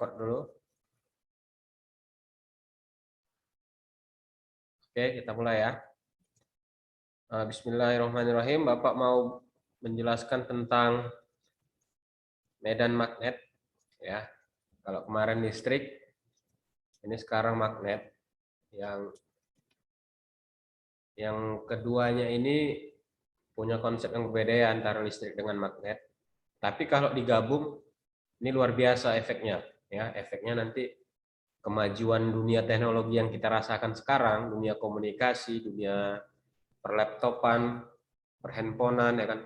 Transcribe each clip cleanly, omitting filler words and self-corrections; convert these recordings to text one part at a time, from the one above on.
record dulu. Oke, kita mulai ya. Bismillahirrahmanirrahim. Bapak mau menjelaskan tentang medan magnet ya. Kalau kemarin listrik, ini sekarang magnet. Yang keduanya ini punya konsep yang berbeda ya antara listrik dengan magnet. Tapi kalau digabung, ini luar biasa efeknya. Ya, efeknya nanti kemajuan dunia teknologi yang kita rasakan sekarang, dunia komunikasi, dunia perlaptopan, perhandphonean, ya kan,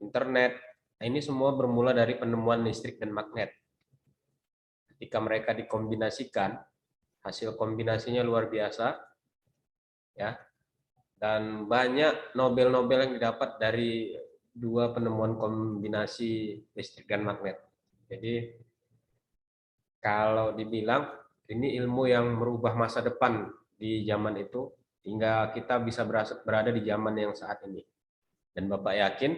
internet. Nah, ini semua bermula dari penemuan listrik dan magnet. Ketika mereka dikombinasikan, hasil kombinasinya luar biasa, ya. Dan banyak Nobel-Nobel yang didapat dari dua penemuan kombinasi listrik dan magnet. Jadi kalau dibilang ini ilmu yang merubah masa depan di zaman itu hingga kita bisa berada di zaman yang saat ini. Dan Bapak yakin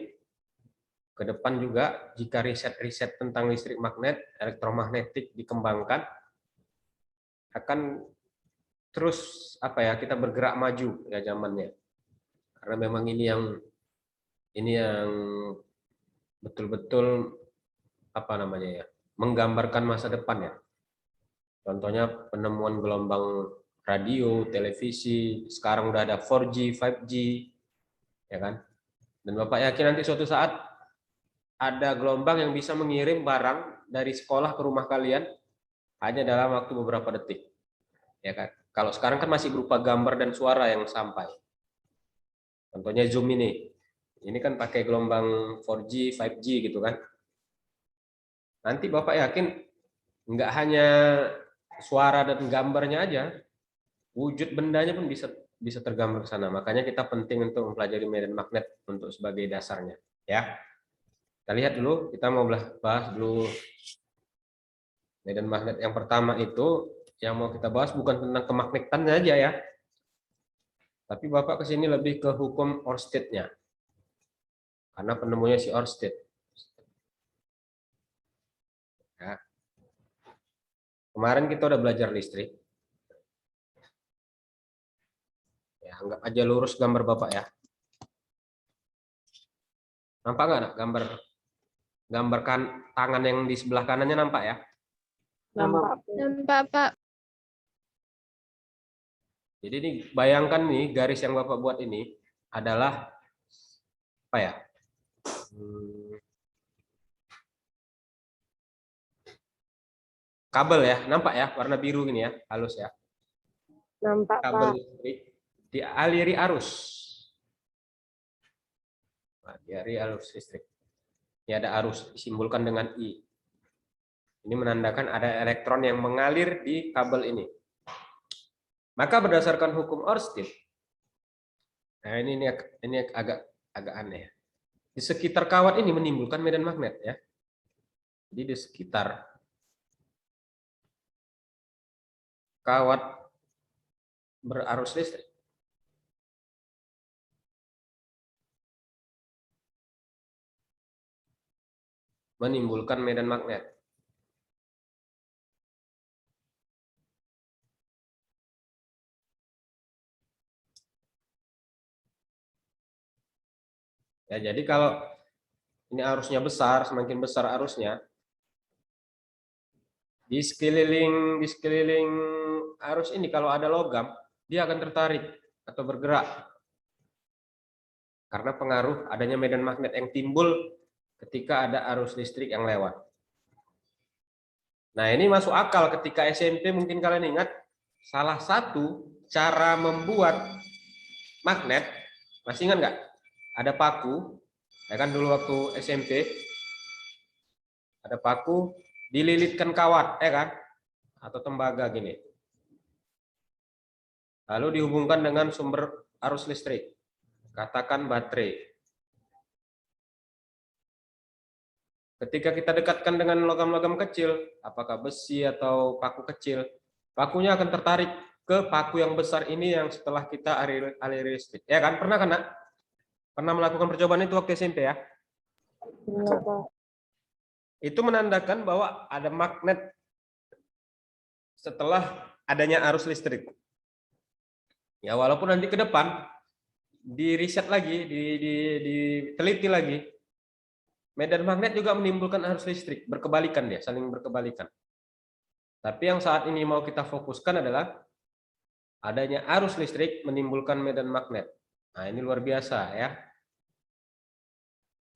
ke depan juga jika riset-riset tentang listrik magnet, elektromagnetik dikembangkan akan terus kita bergerak maju ya zamannya. Karena memang ini yang betul-betul menggambarkan masa depan ya. Contohnya penemuan gelombang radio, televisi, sekarang udah ada 4G, 5G, ya kan? Dan Bapak yakin nanti suatu saat ada gelombang yang bisa mengirim barang dari sekolah ke rumah kalian hanya dalam waktu beberapa detik, ya kan? Kalau sekarang kan masih berupa gambar dan suara yang sampai. Contohnya Zoom ini kan pakai gelombang 4G, 5G gitu kan? Nanti Bapak yakin nggak hanya suara dan gambarnya aja, wujud bendanya pun bisa tergambar ke sana. Makanya kita penting untuk mempelajari medan magnet untuk sebagai dasarnya, ya. Kita lihat dulu, kita mau bahas dulu medan magnet yang pertama itu. Yang mau kita bahas bukan tentang kemagnetannya aja ya, tapi Bapak kesini lebih ke hukum Ørsted-nya, karena penemunya si Ørsted. Ya. Kemarin kita udah belajar listrik. Ya, anggap aja lurus gambar Bapak ya. Nampak nggak gambar tangan yang di sebelah kanannya nampak ya? Nampak, Pak. Jadi ini bayangkan nih garis yang Bapak buat ini adalah apa ya? Kabel ya, nampak ya, warna biru ini ya, halus ya. Nampak, Kabel Pak. listrik dialiri arus. Nah, dialiri arus listrik. Ini ada arus disimbolkan dengan I. Ini menandakan ada elektron yang mengalir di kabel ini. Maka berdasarkan hukum Ørsted, nah ini agak aneh. Di sekitar kawat ini menimbulkan medan magnet ya. Jadi di sekitar kawat berarus listrik menimbulkan medan magnet. Ya, jadi kalau ini arusnya besar, semakin besar arusnya, di sekeliling arus ini kalau ada logam, dia akan tertarik atau bergerak. Karena pengaruh adanya medan magnet yang timbul ketika ada arus listrik yang lewat. Nah, ini masuk akal ketika SMP, mungkin kalian ingat, salah satu cara membuat magnet, masih ingat nggak? Ada paku, ya kan dulu waktu SMP, ada paku, dililitkan kawat, ya kan? Atau tembaga gini. Lalu dihubungkan dengan sumber arus listrik, katakan baterai. Ketika kita dekatkan dengan logam-logam kecil, apakah besi atau paku kecil, pakunya akan tertarik ke paku yang besar ini yang setelah kita aliri listrik. Ya kan? Pernah melakukan percobaan itu waktu SMP ya? Itu menandakan bahwa ada magnet setelah adanya arus listrik. Ya, walaupun nanti ke depan di riset lagi, diteliti lagi, medan magnet juga menimbulkan arus listrik, berkebalikan dia, saling berkebalikan. Tapi yang saat ini mau kita fokuskan adalah adanya arus listrik menimbulkan medan magnet. Nah, ini luar biasa ya.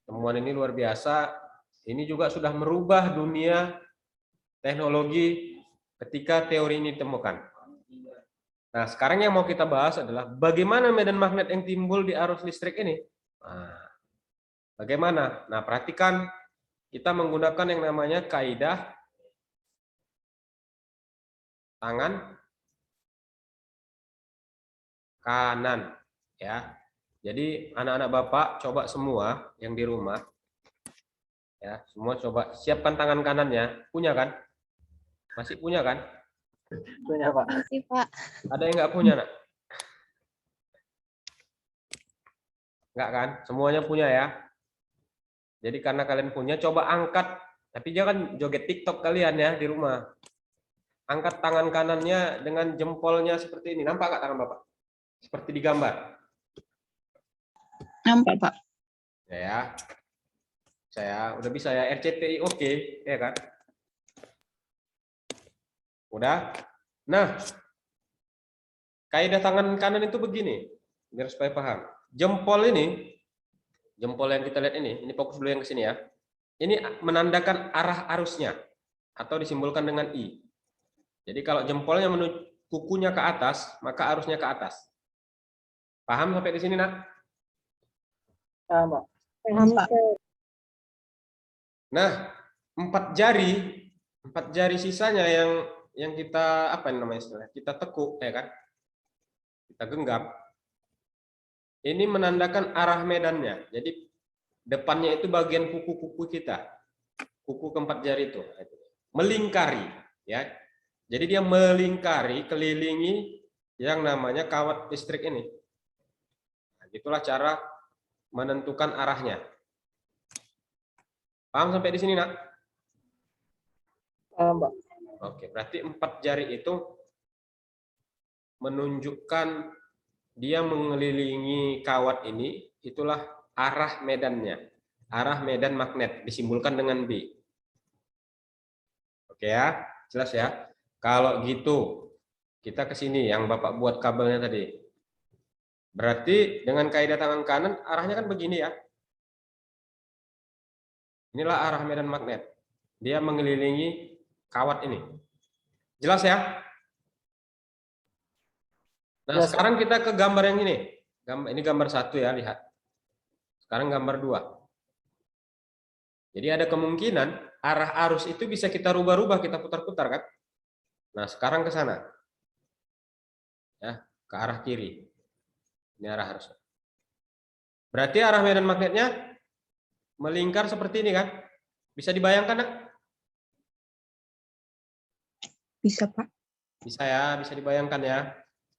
Temuan ini luar biasa. Ini juga sudah merubah dunia teknologi ketika teori ini ditemukan. Nah, sekarang yang mau kita bahas adalah bagaimana medan magnet yang timbul di arus listrik ini. Nah, bagaimana? Nah, perhatikan kita menggunakan yang namanya kaidah tangan kanan ya. Jadi anak-anak Bapak coba semua yang di rumah ya, semua coba siapkan tangan kanannya. Punya kan? Masih punya kan? Punya, Pak. Masih, Pak. Ada yang nggak punya, nak? Nggak kan? Semuanya punya ya. Jadi karena kalian punya, coba angkat. Tapi jangan joget TikTok kalian ya di rumah. Angkat tangan kanannya dengan jempolnya seperti ini. Nampak nggak tangan Bapak? Seperti di gambar. Nampak, Pak. Ya. Saya udah bisa ya, RCTI oke, ya kan? Udah. Nah, kaidah tangan kanan itu begini, biar supaya paham. Jempol ini, jempol yang kita lihat ini fokus dulu yang ke sini ya. Ini menandakan arah arusnya atau disimbolkan dengan I. Jadi kalau jempolnya menuju kukunya ke atas, maka arusnya ke atas. Paham sampai di sini, Nak? Paham, Pak. Paham, Pak. Nah, 4 jari sisanya yang kita apa namanya istilahnya? Kita tekuk, ya kan? Kita genggam. Ini menandakan arah medannya. Jadi depannya itu bagian kuku-kuku kita. Kuku keempat jari itu melingkari, ya. Jadi dia melingkari, kelilingi yang namanya kawat listrik ini. Nah, itulah cara menentukan arahnya. Paham sampai di sini, Nak? Paham, Pak. Oke, berarti 4 jari itu menunjukkan dia mengelilingi kawat ini, itulah arah medannya. Arah medan magnet disimbolkan dengan B. Oke ya, jelas ya. Kalau gitu, kita ke sini yang Bapak buat kabelnya tadi. Berarti dengan kaidah tangan kanan, arahnya kan begini ya. Inilah arah medan magnet. Dia mengelilingi kawat ini. Jelas ya? Nah, Jelas. sekarang kita ke gambar yang ini. Ini gambar 1 ya, lihat. Sekarang gambar 2. Jadi ada kemungkinan arah arus itu bisa kita rubah-rubah, kita putar-putar kan? Nah, sekarang ke sana. Ya, ke arah kiri. Ini arah arusnya. Berarti arah medan magnetnya melingkar seperti ini kan? Bisa dibayangkan, Nak? Bisa, Pak. Bisa ya, bisa dibayangkan ya.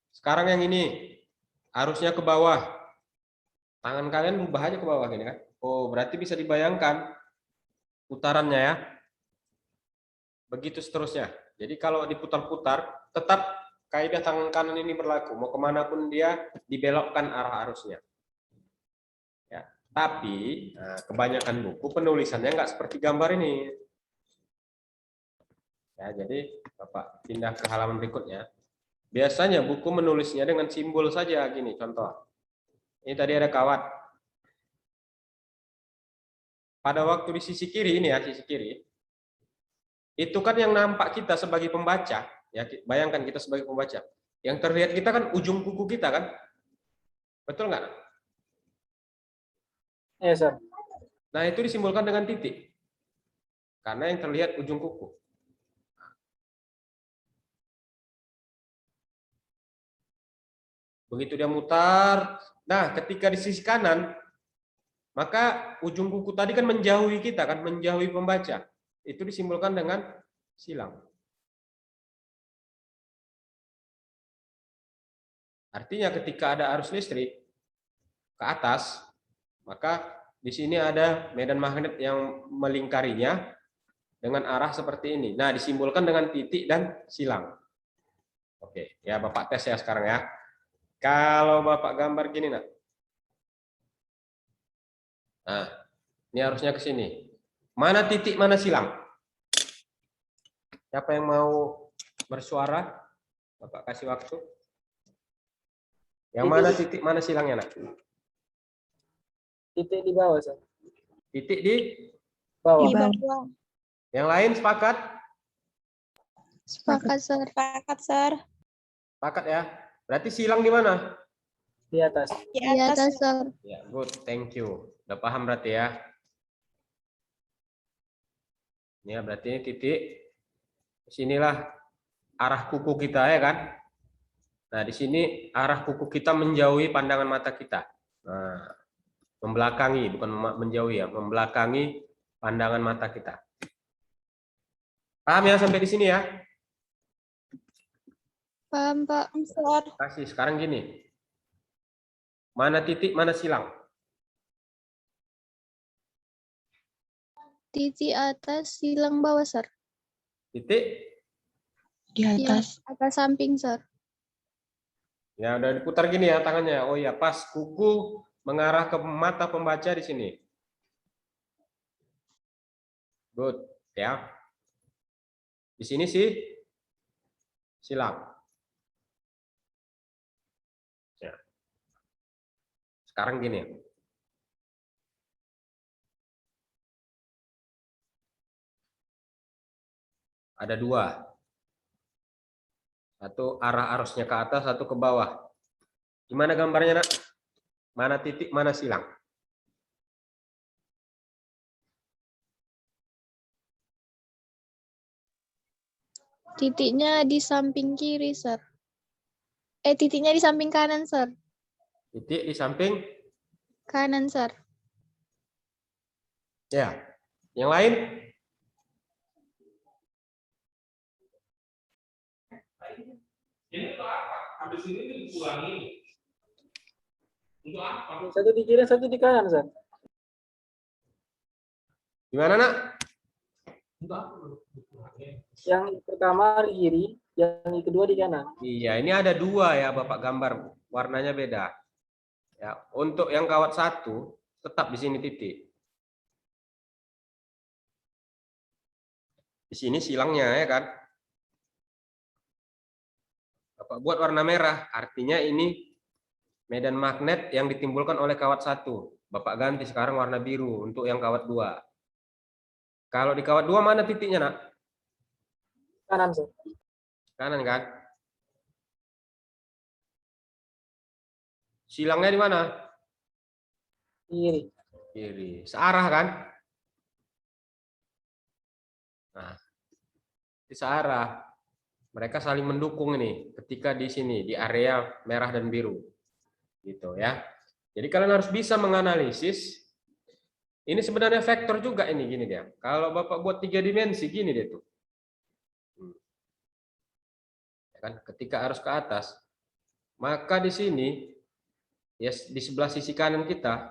Sekarang yang ini arusnya ke bawah. Tangan kalian rubah aja ke bawah gini kan? Oh, berarti bisa dibayangkan putarannya ya. Begitu seterusnya. Jadi kalau diputar-putar, tetap kaidah tangan kanan ini berlaku. Mau kemana pun dia dibelokkan arah arusnya. Ya. Tapi nah, kebanyakan buku penulisannya nggak seperti gambar ini. Ya, jadi Bapak pindah ke halaman berikutnya. Biasanya buku menulisnya dengan simbol saja gini, contoh. Ini tadi ada kawat. Pada waktu di sisi kiri ini ya, sisi kiri. Itu kan yang nampak kita sebagai pembaca, ya bayangkan kita sebagai pembaca. Yang terlihat kita kan ujung kuku kita kan? Betul nggak? Iya, Sir. Nah, itu disimbolkan dengan titik. Karena yang terlihat ujung kuku. Begitu dia mutar, nah ketika di sisi kanan, maka ujung kuku tadi kan menjauhi kita, kan menjauhi pembaca. Itu disimbolkan dengan silang. Artinya ketika ada arus listrik ke atas, maka di sini ada medan magnet yang melingkarinya. dengan arah seperti ini. Nah, disimbolkan dengan titik dan silang. Oke, ya Bapak tes ya sekarang ya. Kalau Bapak gambar gini, nah. Nah, ini harusnya ke sini. Mana titik, mana silang? Siapa yang mau bersuara? Bapak kasih waktu. Yang mana titik, mana silangnya, nak? Titik di bawah, Sir. Titik di Bawah. Di bawah. yang lain sepakat? Sepakat, Sir. Sepakat, Sir. Sepakat ya. Berarti silang di mana? Di atas. Di Di atas, Sir. Ya, good. Thank you. Udah paham berarti ya. Ini ya, berarti ini titik. Sinilah arah kuku kita ya kan. Nah, di sini arah kuku kita menjauhi pandangan mata kita. Nah, membelakangi, bukan menjauhi ya, membelakangi pandangan mata kita. Paham ya sampai di sini ya? Paham, Pak. Sir. Kasih sekarang gini. Mana titik, mana silang? Titik atas, silang bawah, Sir. Titik? Di atas. Atas samping, Sir. Ya, udah diputar gini ya tangannya. Oh ya, pas kuku mengarah ke mata pembaca di sini. Good, ya. Di sini sih silang. Ya. Sekarang gini. Ada dua. Satu arah arusnya ke atas, satu ke bawah. Gimana gambarnya, nak? Mana titik, mana silang? Titiknya di samping kiri, Sir. Titiknya di samping kanan, Sir. Titik di samping, Kanan, Sir. ya. Yang lain? Ini untuk apa? Habis ini dikurangi. Untuk apa? Satu di kiri, satu di kanan, Sir. Gimana, nak? Untuk apa? Dikurangi. Yang pertama di kiri, yang kedua di kanan. Iya, ini ada dua ya, Bapak gambar. Warnanya beda. Ya, untuk yang kawat satu, tetap di sini titik. Di sini silangnya ya kan. Bapak buat warna merah, artinya ini medan magnet yang ditimbulkan oleh kawat satu. Bapak ganti sekarang warna biru untuk yang kawat dua. Kalau di kawat dua mana titiknya, nak? Kanan, Sir. Kanan kan? Silangnya di mana? Kiri. Kiri. Searah kan? Nah, di searah. Mereka saling mendukung ini ketika di sini di area merah dan biru. Gitu ya. Jadi kalian harus bisa menganalisis. Ini sebenarnya vektor juga ini gini dia. Kalau Bapak buat 3 dimensi gini dia tuh. Ya kan? Ketika arus ke atas, maka di sini ya di sebelah sisi kanan kita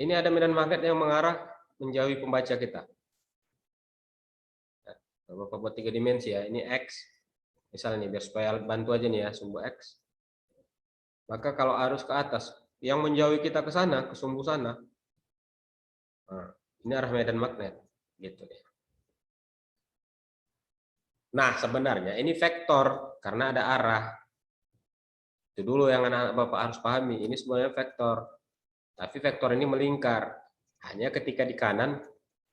ini ada medan magnet yang mengarah menjauhi pembaca kita. Kalau Bapak buat 3 dimensi ya, ini X. Misalnya nih, biar supaya bantu aja nih ya, sumbu X. Maka kalau arus ke atas, yang menjauhi kita ke sana, ke sumbu sana, nah, ini arah medan magnet. Gitu ya. Nah, sebenarnya ini vektor, karena ada arah. Itu dulu yang anak-anak Bapak harus pahami, ini sebenarnya vektor. Tapi vektor ini melingkar. Hanya ketika di kanan,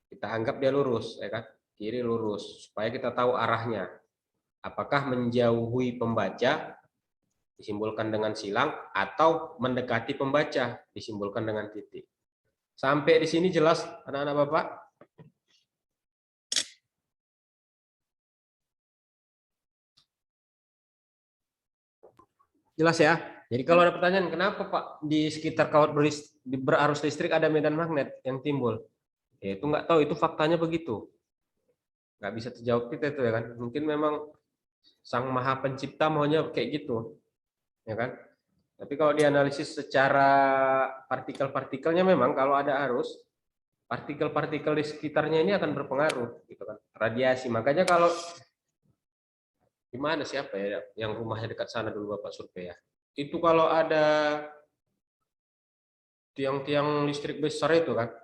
kita anggap dia lurus, ya kan? Kiri lurus, supaya kita tahu arahnya. Apakah menjauhi pembaca, disimbolkan dengan silang, atau mendekati pembaca, disimbolkan dengan titik. Sampai di sini jelas anak-anak Bapak? Jelas ya? Jadi kalau ada pertanyaan, kenapa Pak di sekitar kawat berarus listrik ada medan magnet yang timbul? Ya, itu nggak tahu, itu faktanya begitu. Nggak bisa terjawab kita itu ya kan. Mungkin memang Sang Maha Pencipta maunya kayak gitu. Ya kan? Tapi kalau dianalisis secara partikel-partikelnya memang kalau ada arus, partikel-partikel di sekitarnya ini akan berpengaruh, gitu kan? Radiasi. Makanya kalau gimana siapa ya yang rumahnya dekat sana dulu Bapak survei ya? Itu kalau ada tiang-tiang listrik besar itu kan,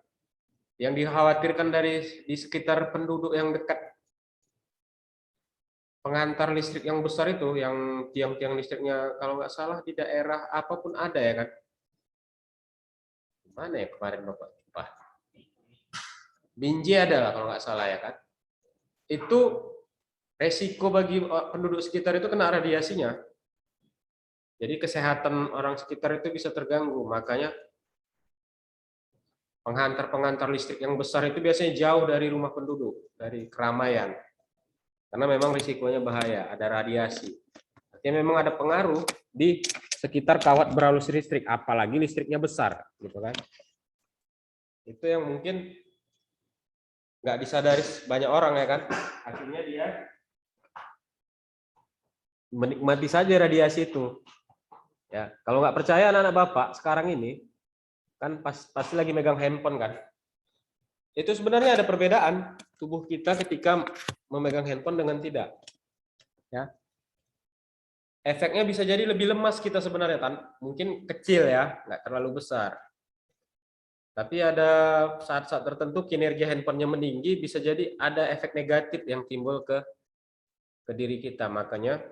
yang dikhawatirkan dari di sekitar penduduk yang dekat pengantar listrik yang besar itu, yang tiang-tiang listriknya kalau nggak salah di daerah apapun ada ya kan? Mana ya kemarin Bapak? Wah, Binjai ada lah kalau nggak salah ya kan? Itu resiko bagi penduduk sekitar itu kena radiasinya. Jadi kesehatan orang sekitar itu bisa terganggu. Makanya penghantar-penghantar listrik yang besar itu biasanya jauh dari rumah penduduk, dari keramaian. Karena memang risikonya bahaya, ada radiasi. Artinya memang ada pengaruh di sekitar kawat beralus listrik, apalagi listriknya besar, gitu kan? Itu yang mungkin nggak disadari banyak orang ya kan? Akhirnya dia menikmati saja radiasi itu. Ya, kalau nggak percaya anak-anak Bapak sekarang ini kan pasti lagi megang handphone kan? Itu sebenarnya ada perbedaan tubuh kita ketika memegang handphone dengan tidak. Ya. Efeknya bisa jadi lebih lemas kita sebenarnya kan, mungkin kecil ya, nggak terlalu besar. Tapi ada saat-saat tertentu kinerja handphonenya meninggi, bisa jadi ada efek negatif yang timbul ke diri kita. Makanya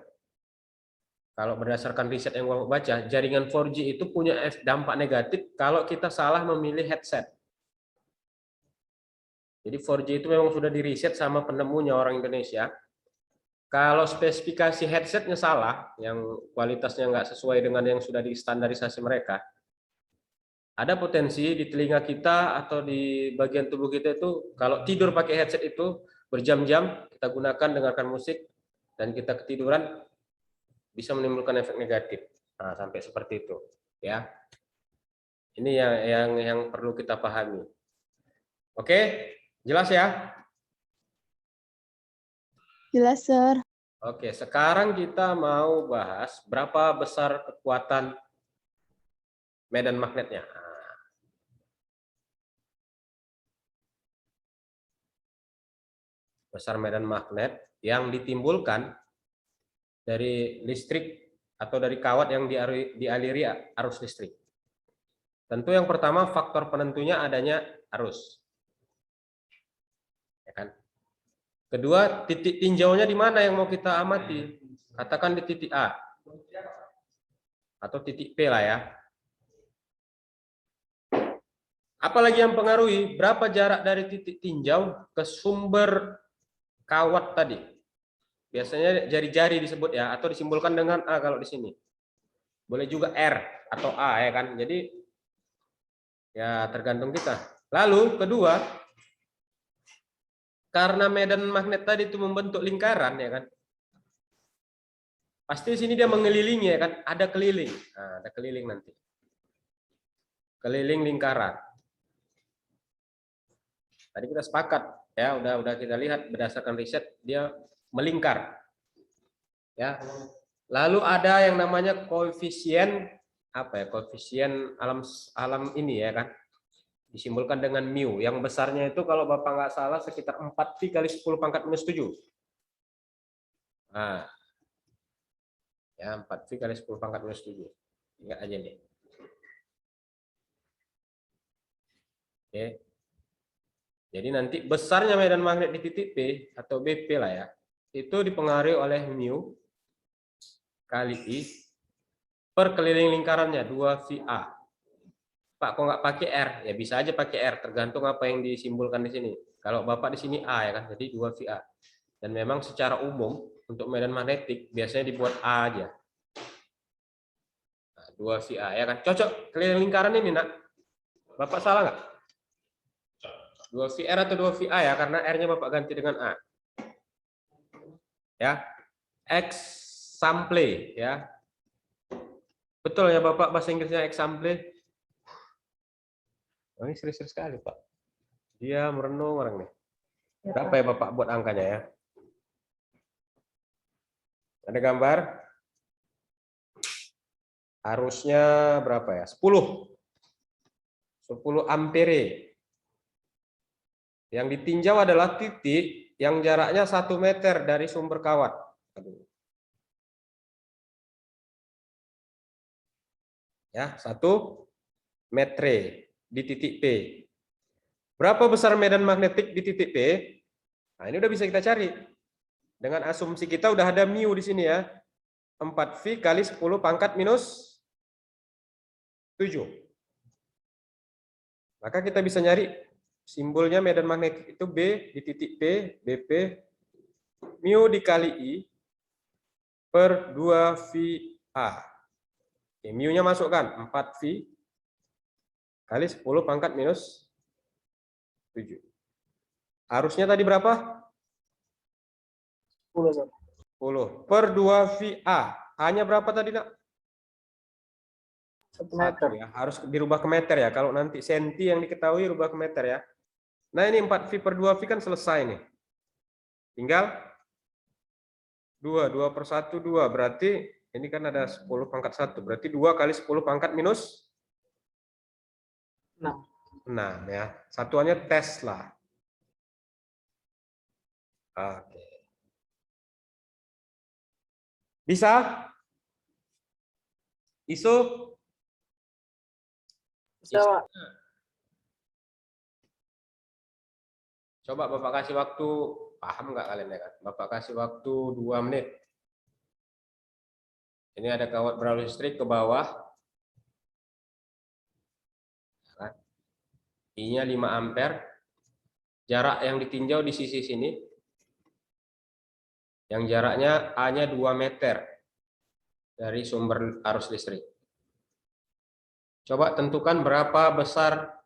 kalau berdasarkan riset yang Bapak baca, jaringan 4G itu punya dampak negatif kalau kita salah memilih headset. Jadi 4G itu memang sudah diriset sama penemunya orang Indonesia. Kalau spesifikasi headsetnya salah, yang kualitasnya nggak sesuai dengan yang sudah distandarisasi mereka, ada potensi di telinga kita atau di bagian tubuh kita itu, kalau tidur pakai headset itu berjam-jam kita gunakan dengarkan musik dan kita ketiduran, bisa menimbulkan efek negatif. Nah, sampai seperti itu, ya. Ini yang perlu kita pahami. Oke, jelas ya? Jelas, Sir. Oke, sekarang kita mau bahas berapa besar kekuatan medan magnetnya. Besar medan magnet yang ditimbulkan dari listrik atau dari kawat yang dialiri arus listrik. Tentu yang pertama faktor penentunya adanya arus. Ya kan? Kedua, titik tinjaunya di mana yang mau kita amati? Katakan di titik A atau titik P lah ya. Apalagi yang pengaruhi berapa jarak dari titik tinjau ke sumber kawat tadi. Biasanya jari-jari disebut ya, atau disimbolkan dengan A kalau di sini. Boleh juga R atau A ya kan. Jadi ya tergantung kita. Lalu kedua, karena medan magnet tadi itu membentuk lingkaran ya kan. Pasti di sini dia mengelilingi ya kan, ada keliling. Nah, ada keliling nanti. Keliling lingkaran. Tadi kita sepakat ya, udah kita lihat berdasarkan riset dia melingkar. Ya. Lalu ada yang namanya koefisien apa ya? Koefisien alam ini ya kan. Disimbolkan dengan mu. Yang besarnya itu kalau Bapak nggak salah sekitar 4 pi kali 10 pangkat minus 7. Nah. Ya, 4 pi kali 10 pangkat minus 7. Ingat aja nih. Oke. Jadi nanti besarnya medan magnet di titik P atau BP lah ya, itu dipengaruhi oleh mu kali I per keliling lingkarannya 2VA. Pak, kok nggak pakai R? Ya bisa aja pakai R, tergantung apa yang disimbolkan di sini. Kalau Bapak di sini A ya kan, jadi 2VA. Dan memang secara umum untuk medan magnetik biasanya dibuat A aja. Nah, 2VA ya kan, cocok keliling lingkaran ini nak. Bapak salah nggak? 2VR atau 2VA ya, karena R-nya Bapak ganti dengan A. Ya. Example ya. Betul ya Bapak bahasa Inggrisnya example. Oh, ini serius sekali Pak. Dia merenung orang nih. Berapa ya Bapak buat angkanya ya? Ada gambar? Arusnya berapa ya? 10 ampere. Yang ditinjau adalah titik yang jaraknya 1 meter dari sumber kawat. Ya, 1 meter di titik P. Berapa besar medan magnetik di titik P? Nah, ini udah bisa kita cari. Dengan asumsi kita udah ada mu di sini ya. 4V kali 10 pangkat minus 7. Maka kita bisa nyari simbolnya medan magnetik itu B di titik P, BP, mu dikali I per 2VA. Oke, mu-nya masukkan 4V kali 10 pangkat minus 7. Arusnya tadi berapa? 10, Sir. 10 per 2VA. A-nya berapa tadi, Nak? 1 meter. Ya, harus dirubah ke meter ya. Kalau nanti senti yang diketahui rubah ke meter ya. Nah, ini 4V per 2V kan selesai nih. Tinggal 2 per 1, 2. Berarti ini kan ada 10 pangkat 1. Berarti 2 kali 10 pangkat minus 6. 6 ya. Satuannya Tesla. Oke. Bisa? Isu? Bisa, Pak. Coba Bapak kasih waktu, paham nggak kalian ya kan? Bapak kasih waktu 2 menit. Ini ada kawat beralur listrik ke bawah. I-nya 5 ampere. Jarak yang ditinjau di sisi sini. Yang jaraknya A-nya 2 meter dari sumber arus listrik. Coba tentukan berapa besar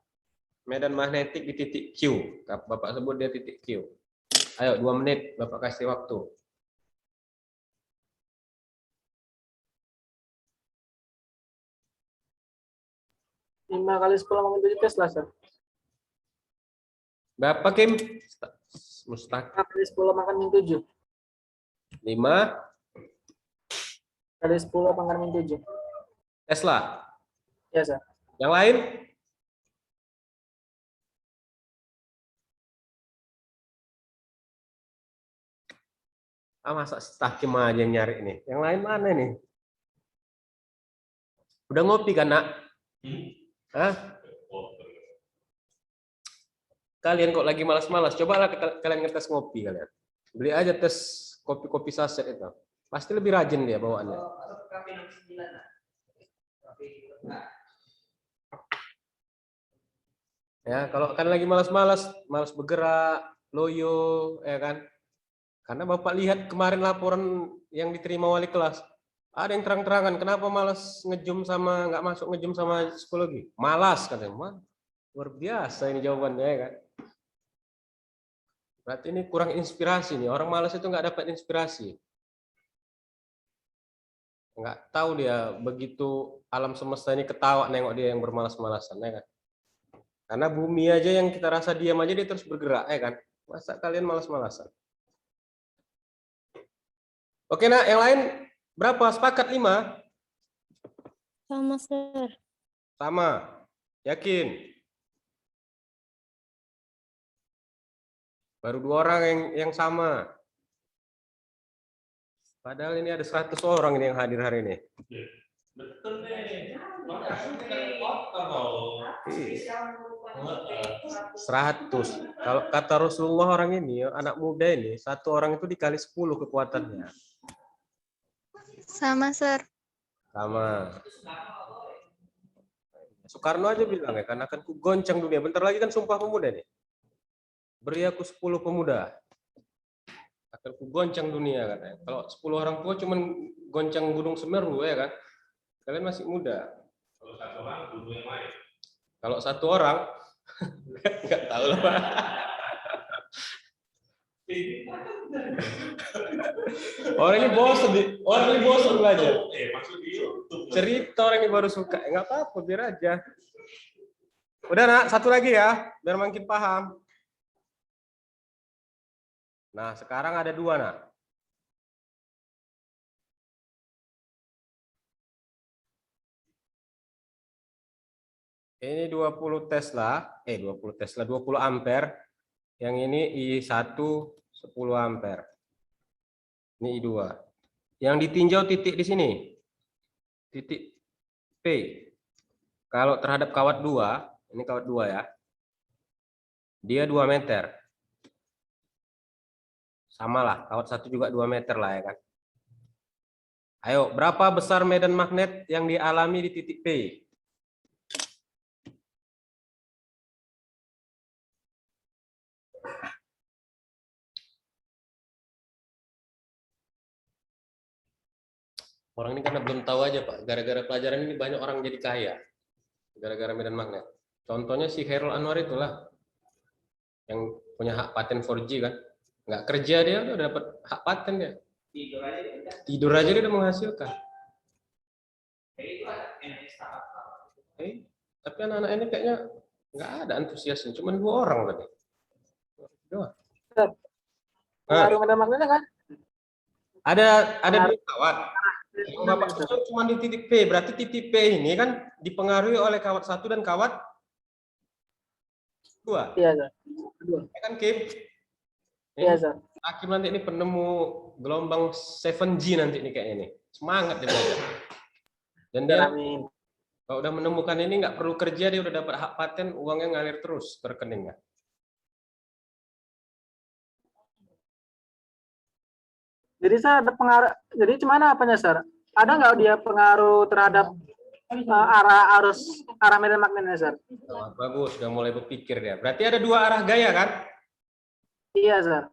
medan magnetik di titik Q. Bapak sebut dia titik Q. Ayo 2 menit Bapak kasih waktu. 5 kali 10 Tesla, Sir. Berapa Kim? Mustaq 5 kali 10 pangkat min 7. 5 Kali 10 pangkat min 7. Tesla. Ya, Sir. Yang lain? Masa Stakim aja yang nyari nih. Yang lain mana nih? Udah ngopi kan, Nak? Hah? Kalian kok lagi malas-malas, cobalah kalian ngetes ngopi kalian. Beli aja tes kopi-kopi saset itu. Pasti lebih rajin dia bawaannya. Ya, kalau kan lagi malas-malas, malas bergerak, loyo, ya kan? Karena Bapak lihat kemarin laporan yang diterima wali kelas, ada yang terang-terangan, kenapa malas ngejum sama nggak masuk ngejum sama psikologi? Malas katanya. Wah, luar biasa ini jawabannya ya kan. Berarti ini kurang inspirasi nih. Orang malas itu nggak dapat inspirasi. Nggak tahu dia begitu alam semesta ini ketawa nengok dia yang bermalas-malasan ya kan. Karena bumi aja yang kita rasa diam aja dia terus bergerak ya kan. Masa kalian malas-malasan? Oke, nah yang lain berapa? Sepakat 5? Sama, Sir. Sama. Yakin? Baru 2 orang yang sama. Padahal ini ada 100 orang ini yang hadir hari ini. Betul nih. Makasih dari kota loh. 100. Kalau kata Rasulullah orang ini, anak muda ini, 1 orang itu dikali 10 kekuatannya. Sama, Sir. Sama. Soekarno aja bilang ya, karena akan ku goncang dunia. Bentar lagi kan Sumpah Pemuda nih. Beri aku 10 pemuda. Akan ku goncang dunia katanya. Kalau 10 orang tua cuman goncang Gunung Semeru ya kan. Kalian masih muda. Kalau 1 orang dulu yang lain. Kalau 1 orang nggak tahu lah Pak. Orang ini bosan belajar. Masuk di YouTube. Cerita orang ini baru suka. Nggak apa-apa, biar aja. Udah Nak, 1 lagi ya, biar makin paham. Nah, sekarang ada 2 Nak. Ini 20 Tesla, 20 ampere Yang ini I1 10 ampere. Ini I2. Yang ditinjau titik di sini. Titik P. Kalau terhadap kawat 2, ini kawat 2 ya. Dia 2 meter. Sama lah, kawat 1 juga 2 meter lah ya kan. Ayo, berapa besar medan magnet yang dialami di titik P? Orang ini karena belum tahu aja Pak, gara-gara pelajaran ini banyak orang jadi kaya. Gara-gara medan magnet. Contohnya si Khairul Anwar itulah. Yang punya hak paten 4G kan. Nggak kerja dia udah dapat hak paten dia. Tidur aja dia udah menghasilkan. Tapi anak-anak ini kayaknya nggak ada antusiasnya, cuma 2 orang tadi. Dua. Pengaruh medan magnetnya kan? Ada 2 kawat. Yang Bapak tunjuk cuma di titik P, berarti titik P ini kan dipengaruhi oleh kawat 1 dan kawat 2. Iya, Sir. Kedua. Ya kan Kim? Iya, Sir. Hakim nanti ini penemu gelombang 7G nanti ini kayaknya nih. Semangat dia belajar. Dan dia Amin. kalau udah menemukan ini nggak perlu kerja, dia udah dapat hak paten, uangnya ngalir terus ke rekeningnya. Jadi Sir ada pengaruh. Jadi gimana apanya Sir? Ada nggak dia pengaruh terhadap arah medan magnetnya Sir? Oh, bagus, sudah mulai berpikir dia. Berarti ada 2 arah gaya kan? Iya Sir.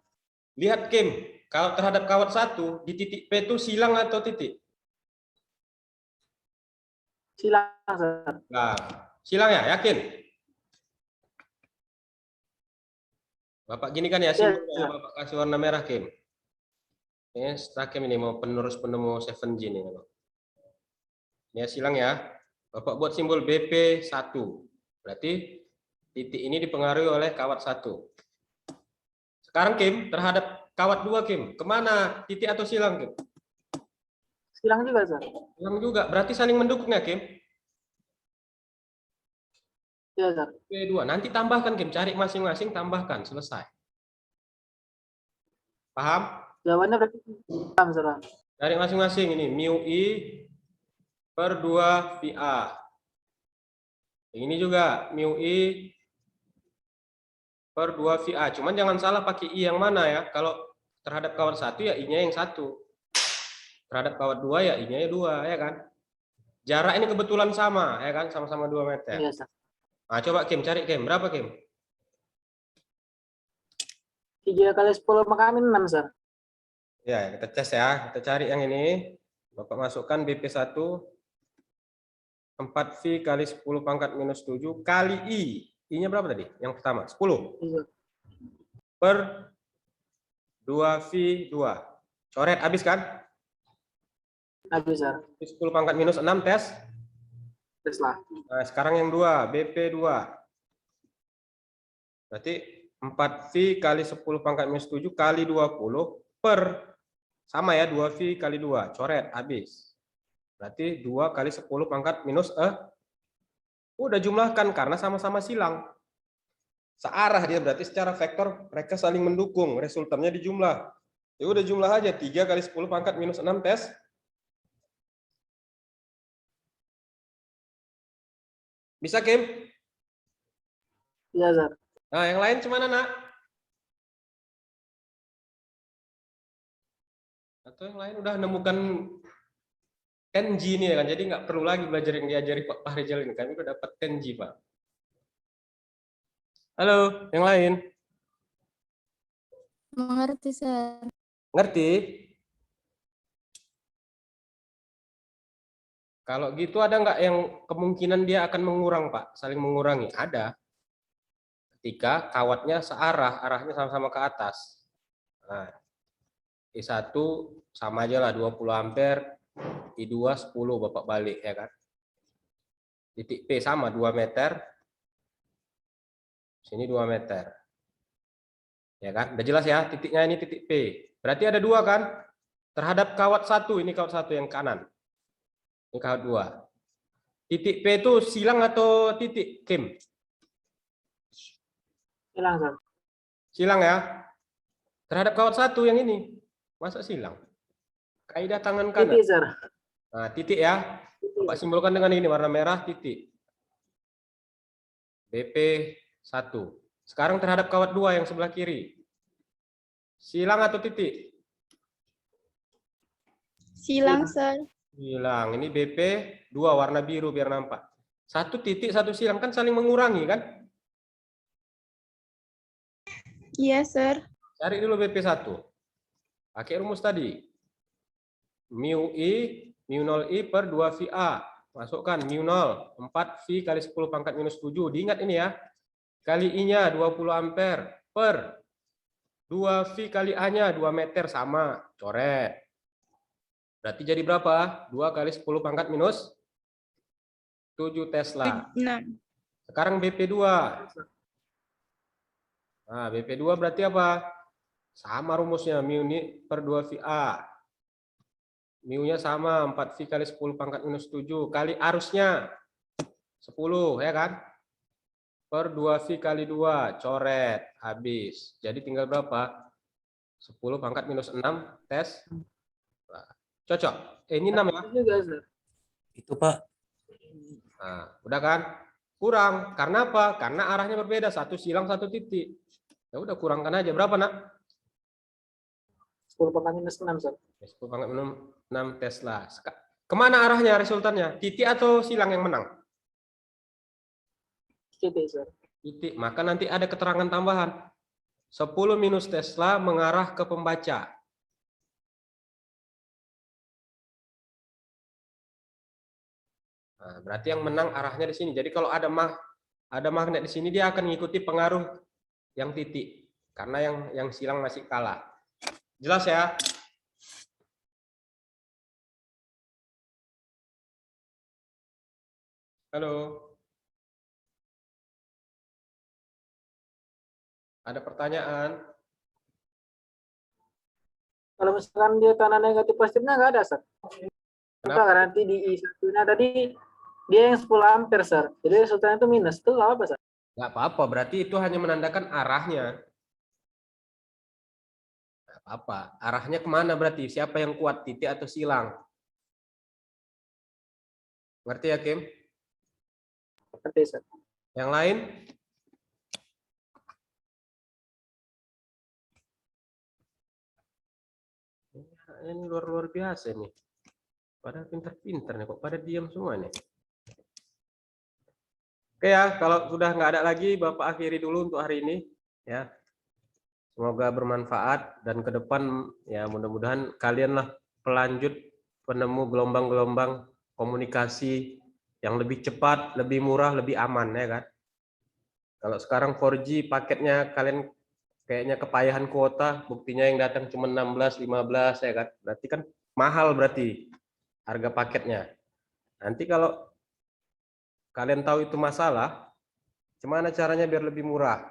Lihat Kim, kalau terhadap kawat 1 di titik P itu silang atau titik? Silang Sir. Nah, silang ya, yakin? Bapak gini kan ya, simbolnya Iya. Bapak kasih warna merah Kim. Ini setelah Kim ini mau penerus penemu 7G nih. Ini ya silang ya. Bapak buat simbol BP1. Berarti titik ini dipengaruhi oleh kawat 1. Sekarang Kim, terhadap kawat 2 Kim, kemana? Titik atau silang Kim? Silang juga Sir. Silang juga, berarti saling mendukung ya Kim? Iya Sir. P2, nanti tambahkan Kim, cari masing-masing, tambahkan, selesai. Paham? Jawabannya berarti paham Sir. Cari masing-masing ini, mu I per 2 VA. Ini juga mu I per 2 VA. Cuman jangan salah pakai I yang mana ya. Kalau terhadap kawat 1 ya I-nya yang 1. Terhadap kawat 2 ya I-nya 2 ya kan. Jarak ini kebetulan sama ya kan, sama-sama 2 meter. Iya Sir. Nah, coba Kim cari Kim, berapa Kim? 3 kali 10 maka 6 Sir. Ya, kita tes ya. Kita cari yang ini. Bapak masukkan BP1 4V kali 10 pangkat minus 7 kali I. I-nya berapa tadi? Yang pertama, 10. Iya. Per 2V2. Coret, habis kan? Habis Sir. 10 pangkat minus 6 tes. Tes lah. Nah, sekarang yang 2, BP2. Berarti 4V kali 10 pangkat minus 7 kali 20 per, sama ya, 2V kali 2. Coret, habis. Berarti 2 kali 10 pangkat minus udah jumlahkan karena sama-sama silang. Searah dia, berarti secara vektor mereka saling mendukung. Resultannya dijumlah. Ya udah jumlah aja, 3 kali 10 pangkat minus 6 tes. Bisa Kim? Iya Sir. Nah, yang lain gimana nak? Atau yang lain udah nemukan 10G nih ya kan, jadi nggak perlu lagi belajar yang diajari Pak Fahrizal ini, kami udah dapat 10G Pak. Halo, yang lain? Mengerti, Sir. Ngerti? Kalau gitu ada nggak yang kemungkinan dia akan mengurang Pak, saling mengurangi? Ada. Ketika kawatnya searah, arahnya sama-sama ke atas. Nah, I1 sama aja lah 20 ampere, I2 10 Bapak balik ya kan. Titik P sama 2 meter. Sini 2 meter. Ya kan? Udah jelas ya, titiknya ini titik P. Berarti ada 2 kan? Terhadap kawat 1, ini kawat 1 yang kanan. Ini kawat 2. Titik P itu silang atau titik Kim? Silang Sir. Silang ya. Terhadap kawat 1 yang ini. Masa silang? Kaidah tangan kanan. Titik, sir. Nah, titik ya. Bapak simbolkan dengan ini warna merah titik. BP 1. Sekarang terhadap kawat 2 yang sebelah kiri. Silang atau titik? Silang, Sir. Silang. Ini BP 2 warna biru biar nampak. 1 titik, 1 silang kan saling mengurangi kan? Iya, Sir. Cari dulu BP 1. Pakai rumus tadi. Mu I, mu 0I per 2 VA. Masukkan mu 0, 4 V kali 10 pangkat minus 7. Diingat ini ya. Kali I-nya 20 ampere per 2 V kali A-nya 2 meter sama. Coret. Berarti jadi berapa? 2 kali 10 pangkat minus 7 Tesla. 6. Sekarang BP2. Nah, BP2 berarti apa? Sama rumusnya, mu ini per 2 VA. Mu-nya sama, 4 V kali 10 pangkat minus 7. Kali arusnya, 10, ya kan? Per 2 V kali 2, coret, habis. Jadi tinggal berapa? 10 pangkat minus 6, tes. Nah, cocok? Ini 6 ya? Juga, sir. Itu Pak. Nah, udah kan? Kurang. Karena apa? Karena arahnya berbeda. 1 silang, 1 titik. Ya udah, kurangkan aja. Berapa, Nak? 10 pangkat minus 6, sir. 10 pangkat minus 6 Tesla. Kemana arahnya resultannya? Titik atau silang yang menang? Titik, sir. Titik. Maka nanti ada keterangan tambahan. 10 minus Tesla mengarah ke pembaca. Nah, berarti yang menang arahnya di sini. Jadi kalau ada magnet di sini, dia akan mengikuti pengaruh yang titik. Karena yang silang masih kalah. Jelas ya? Halo. Ada pertanyaan? Kalau misalkan dia tanda negatif positifnya nggak ada, sir. Kenapa? Karena nanti di I1-nya tadi dia yang 10 ampere, sir. Jadi resultannya itu minus. Itu nggak apa, sir? Nggak apa-apa, berarti itu hanya menandakan arahnya. Nggak apa-apa. Arahnya kemana berarti? Siapa yang kuat, titik atau silang? Ngerti ya, Kim? Ngerti, sir. Yang lain? Ini luar biasa nih. Pada pinter-pinter nih, kok pada diam semua nih. Oke ya, kalau sudah nggak ada lagi, Bapak akhiri dulu untuk hari ini. Ya, semoga bermanfaat dan ke depan ya mudah-mudahan kalianlah pelanjut penemu gelombang-gelombang komunikasi yang lebih cepat, lebih murah, lebih aman ya kan. Kalau sekarang 4G paketnya kalian kayaknya kepayahan kuota, buktinya yang datang cuma 16, 15 ya kan. Berarti kan mahal berarti harga paketnya. Nanti kalau kalian tahu itu masalah, gimana caranya biar lebih murah?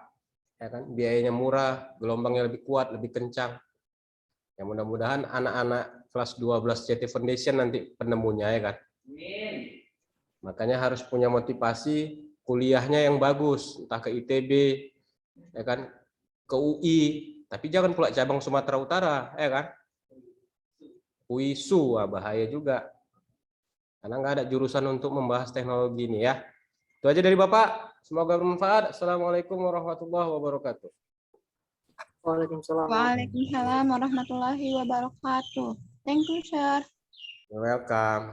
Ya kan, biayanya murah, gelombangnya lebih kuat, lebih kencang. Ya mudah-mudahan anak-anak kelas 12 CT Foundation nanti penemunya ya kan. Makanya harus punya motivasi kuliahnya yang bagus, entah ke ITB, ya kan, ke UI, tapi jangan pula cabang Sumatera Utara, ya kan. UISU, bahaya juga. Karena nggak ada jurusan untuk membahas teknologi ini ya. Itu aja dari Bapak. Semoga bermanfaat. Assalamualaikum warahmatullahi wabarakatuh. Waalaikumsalam. Waalaikumsalam warahmatullahi wabarakatuh. Thank you, Sir. You're welcome.